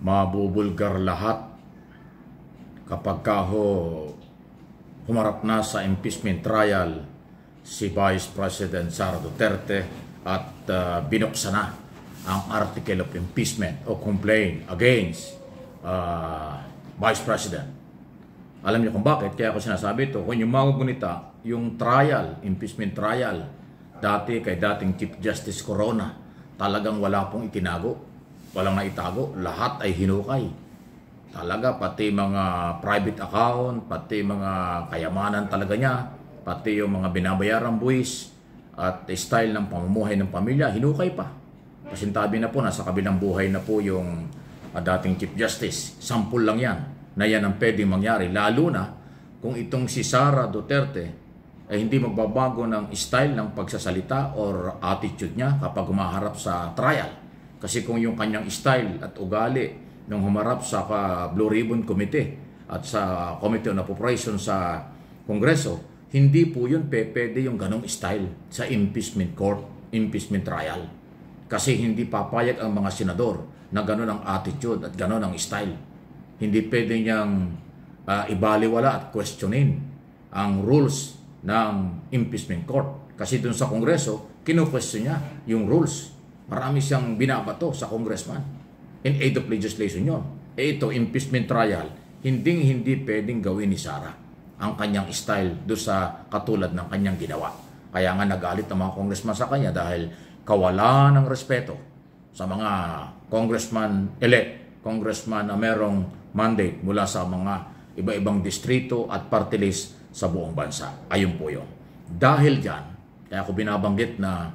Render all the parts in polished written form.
mabubulgar lahat kapag humarap na sa impeachment trial si Vice President Sara Duterte at binuksan na ang article of impeachment o complaint against Vice President. Alam niyo kung bakit? Kaya ako sinasabi ito. Kung yung magugunita, yung trial, impeachment trial, dati kay dating Chief Justice Corona, talagang wala pong itinago. Walang naitago. Lahat ay hinukay. Talaga, pati mga private account, pati mga kayamanan talaga niya, pati yung mga binabayarang buwis at style ng pamumuhay ng pamilya, hinukay pa. Pasintabi na po, nasa kabilang buhay na po yung dating Chief Justice. Sampul lang yan, na yan ang pwedeng mangyari. Lalo na kung itong si Sara Duterte ay hindi magbabago ng style ng pagsasalita or attitude niya kapag humaharap sa trial. Kasi kung yung kanyang style at ugali nung humarap sa Blue Ribbon Committee at sa Committee on Appropriation sa Kongreso, hindi po yun pwede yung ganong style sa impeachment court, impeachment trial. Kasi hindi papayag ang mga senador na ganon ang attitude at ganon ang style. Hindi pwede niyang ibaliwala at questionin ang rules ng impeachment court. Kasi dun sa Kongreso, kinu-question niya yung rules. Marami siyang binabato sa congressman. In aid of legislation yun. Ito, impeachment trial, hindi pwedeng gawin ni Sara ang kanyang style doon sa katulad ng kanyang ginawa. Kaya nga nagalit ang mga congressman sa kanya dahil kawalan ng respeto sa mga congressman-elect, congressman na merong mandate mula sa mga iba-ibang distrito at party list sa buong bansa. Ayun po yun. Dahil dyan, kaya ako binabanggit na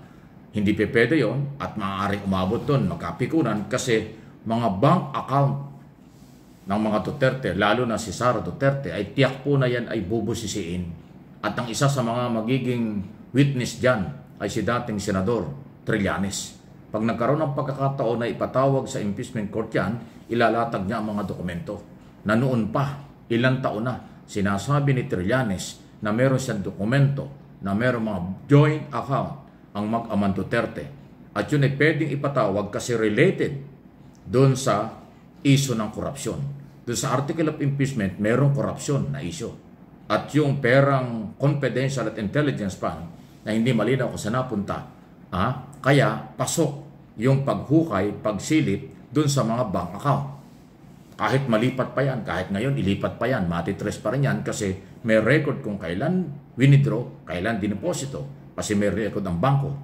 hindi pwede yun at maaaring umabot doon, magkapikunan kasi mga bank account ng mga Duterte, lalo na si Sara Duterte, ay tiyak po na yan ay bubusisiin. At ang isa sa mga magiging witness dyan ay si dating Senador Trillanes. Pag nagkaroon ng pagkakataon na ipatawag sa impeachment court yan, ilalatag niya ang mga dokumento. Na noon pa, ilang taon na, sinasabi ni Trillanes na meron siyang dokumento, na meron mga joint account ang mag-amang Duterte. At yun ay pwedeng ipatawag kasi related doon sa issue ng korupsyon. Doon sa article of impeachment, merong korupsyon na issue. At yung perang confidential at intelligence fund na hindi malinaw kung saan napunta, kaya pasok yung paghukay, pagsilip doon sa mga bank account. Kahit malipat pa yan, kahit ngayon ilipat pa yan, matitres pa rin yan kasi may record kung kailan winidraw, kailan dineposito, kasi may record ang bangko.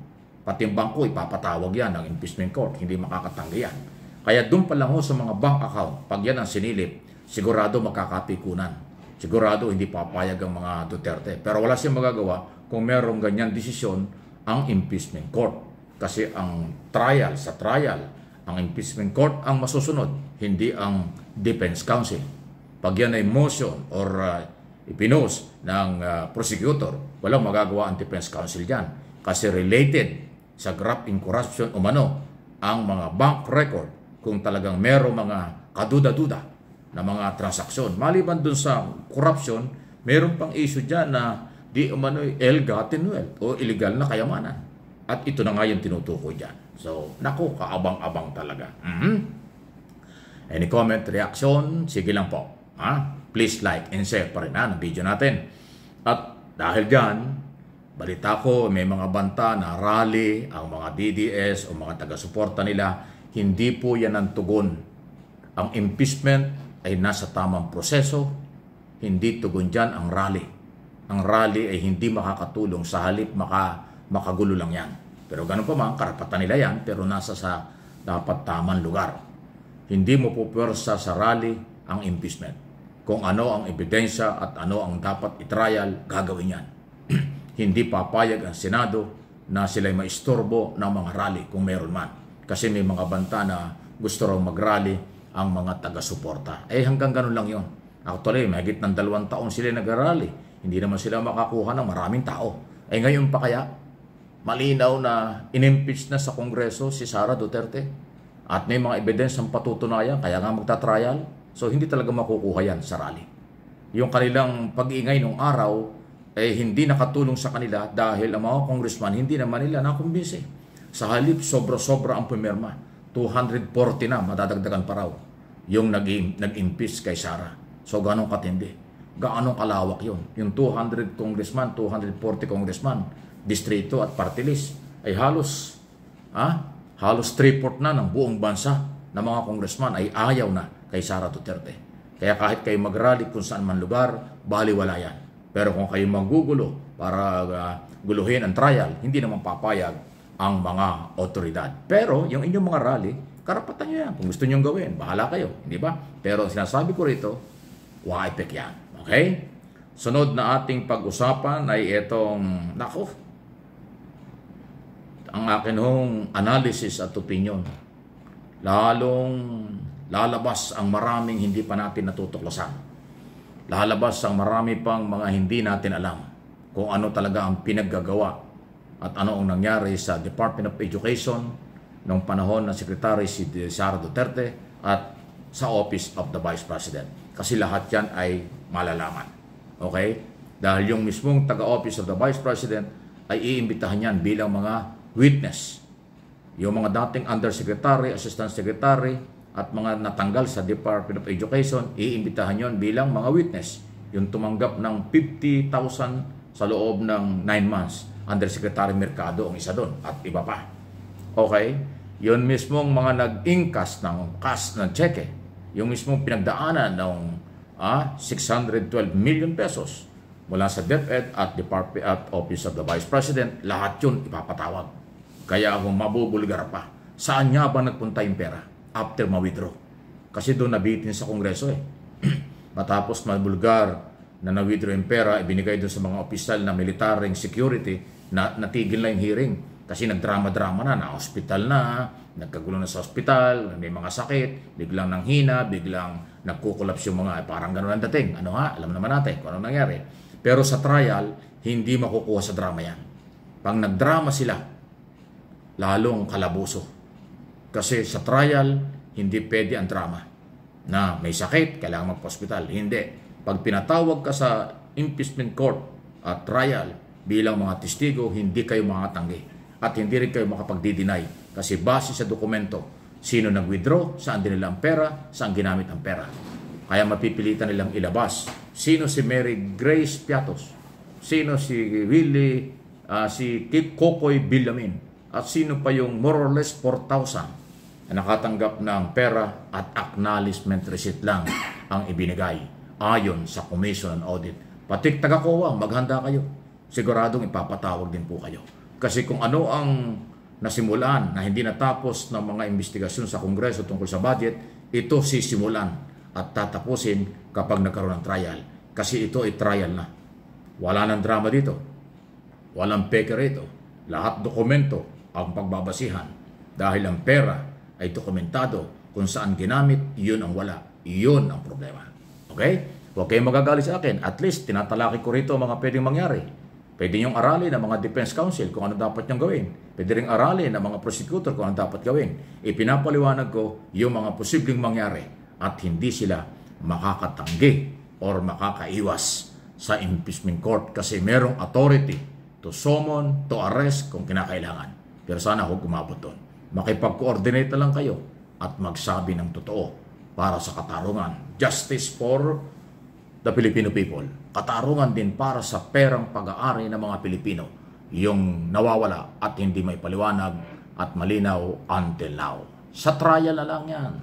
Pati yung bangko, ipapatawag yan ng impeachment court, hindi makakatanggi yan. Kaya doon pa lang ho sa mga bank account, pag yan ang sinilip, sigurado makakapikunan. Sigurado hindi papayag ang mga Duterte. Pero wala siyang magagawa kung merong ganyan desisyon ang impeachment court. Kasi ang trial, ang impeachment court ang masusunod, hindi ang defense counsel. Pag yan ay motion or ipinost ng prosecutor, walang magagawa ang defense counsel dyan. Kasi related sa graft in corruption umano ang mga bank record kung talagang merong mga kaduda-duda na mga transaksyon. Maliban dun sa corruption, meron pang issue dyan na di umano ill-gotten wealth o illegal na kayamanan. At ito na nga yung tinutukoy dyan. So, naku, kaabang-abang talaga. Any comment, reaction? Sige lang po. Please like and share pa rin ng video natin. At dahil dyan, balita ko may mga banta na rally ang mga DDS o mga taga-suporta nila. Hindi po yan ang tugon. Ang impeachment ay nasa tamang proseso. Hindi tugon dyan ang rally. Ang rally ay hindi makakatulong sa halip makagulo lang yan. Pero ganun pa man, karapatan nila yan, pero nasa sa dapat tamang lugar. Hindi mo po pwersa sa rally ang impeachment. Kung ano ang ebidensya at ano ang dapat i-trial, gagawin yan. Hindi papayag ang Senado na sila'y maistorbo ng mga rally kung meron man. Kasi may mga banta na gusto raw mag-rally ang mga taga-suporta. Hanggang ganun lang yun. Actually, mahigit ng 2 taon sila nag-rally. Hindi naman sila makakuha ng maraming tao. Ngayon pa kaya, malinaw na in-impeach na sa Kongreso si Sara Duterte. At may mga ebidensyang patutunayan, kaya nga magta-trial. So, hindi talaga makukuha yan sa rally. Yung kanilang pag-iingay nung araw, hindi nakatulong sa kanila dahil ang mga congressman hindi naman nila nakumbinsi. Sa halip, sobra-sobra ang pumirma. 240 na, madadagdagan pa raw. yung nag-impeach kay Sara. So, ganong katindi. Gaano kalawak yun. Yung 200 congressman, 240 congressman, distrito at party list, ay halos 3/4 na ng buong bansa na mga congressman ay ayaw na kay Sara Duterte. Kaya kahit kayo mag-rally kung saan man lugar, baliwala yan. Pero kung kayo manggugulo para guluhin ang trial, hindi naman papayag ang mga otoridad. Pero yung inyong mga rally, karapatan nyo yan. Kung gusto nyo gawin, bahala kayo. Hindi ba? Pero sinasabi ko rito, wa-epek yan. Okay? Sunod na ating pag-usapan ay itong, ang akin hong analysis at opinion. Lalong lalabas ang maraming hindi pa natin natutuklasan. Lalabas ang marami pang mga hindi natin alam kung ano talaga ang pinaggagawa at ano ang nangyari sa Department of Education noong panahon ng Secretary si Sara Duterte at sa Office of the Vice President. Kasi lahat yan ay malalaman. Okay? Dahil yung mismong taga-Office of the Vice President ay iimbitahan yan bilang mga witness. Yung mga dating Undersecretary, Assistant Secretary at mga natanggal sa Department of Education, iimbitahan yon bilang mga witness. Yung tumanggap ng 50,000 sa loob ng 9 months. Undersecretary Mercado ang isa doon at iba pa. Okay? Yun mismong mga nag-ingkas ng cash ng cheque. Yung mismong pinagdaanan ng 612 million pesos mula sa DepEd at Department at Office of the Vice President, lahat yun ipapatawag. Kaya kung mabubulgar pa, saan nga ba nagpunta yung pera after ma-withdraw? Kasi doon nabitin sa Kongreso eh. Matapos mabulgar na na-withdraw yung pera, ibinigay doon sa mga opisyal na militaring security na natigil na yung hearing. Kasi nagdrama-drama na hospital na, nagkagulo na sa hospital, may mga sakit, biglang nanghina, biglang nagkukulaps yung mga, parang gano'n ang dating. Ano nga, alam naman natin kung ano nangyari. Pero sa trial, hindi makukuha sa drama yan. Pag nagdrama sila, lalong kalabuso. Kasi sa trial, hindi pwede ang drama. Na may sakit, kailangan magpa-hospital. Hindi. Pag pinatawag ka sa impeachment court at trial bilang mga testigo, hindi kayo makatanggi. At hindi rin kayo makapagdi-deny. Kasi base sa dokumento, sino nag-withdraw, saan din nila ang pera, saan ginamit ang pera. Kaya mapipilitan nilang ilabas. Sino si Mary Grace Piatos? Sino si Willie, si Kokoy Villamin? At sino pa yung more or less 4,000 na nakatanggap ng pera at acknowledgement receipt lang ang ibinigay ayon sa Commission on Audit. Pati taga-COA, maghanda kayo. Siguradong ipapatawag din po kayo. Kasi kung ano ang nasimulan na hindi natapos ng mga investigasyon sa Kongreso tungkol sa budget, ito sisimulan at tatapusin kapag nagkaroon ng trial. Kasi ito ay trial na. Wala nang drama dito. Walang peke rito. Lahat dokumento ang pagbabasihan. Dahil ang pera ay dokumentado kung saan ginamit, yun ang wala. Yun ang problema. Okay? Huwag kayong magagalit sa akin. At least, tinatalaki ko rito mga pwedeng mangyari. Pwede niyong aralin ng mga defense counsel kung ano dapat niyong gawin. Pwede rin aralin ng mga prosecutor kung ano dapat gawin. Ipinapaliwanag ko yung mga posibleng mangyari at hindi sila makakatanggi or makakaiwas sa impeachment court kasi merong authority to summon, to arrest kung kinakailangan. Pero sana huwag umabot doon. Makipag-coordinate na lang kayo at magsabi ng totoo para sa katarungan. Justice for the Filipino people. Katarungan din para sa perang pag-aari ng mga Pilipino. Yung nawawala at hindi may paliwanag at malinaw until now. Sa trial na lang yan.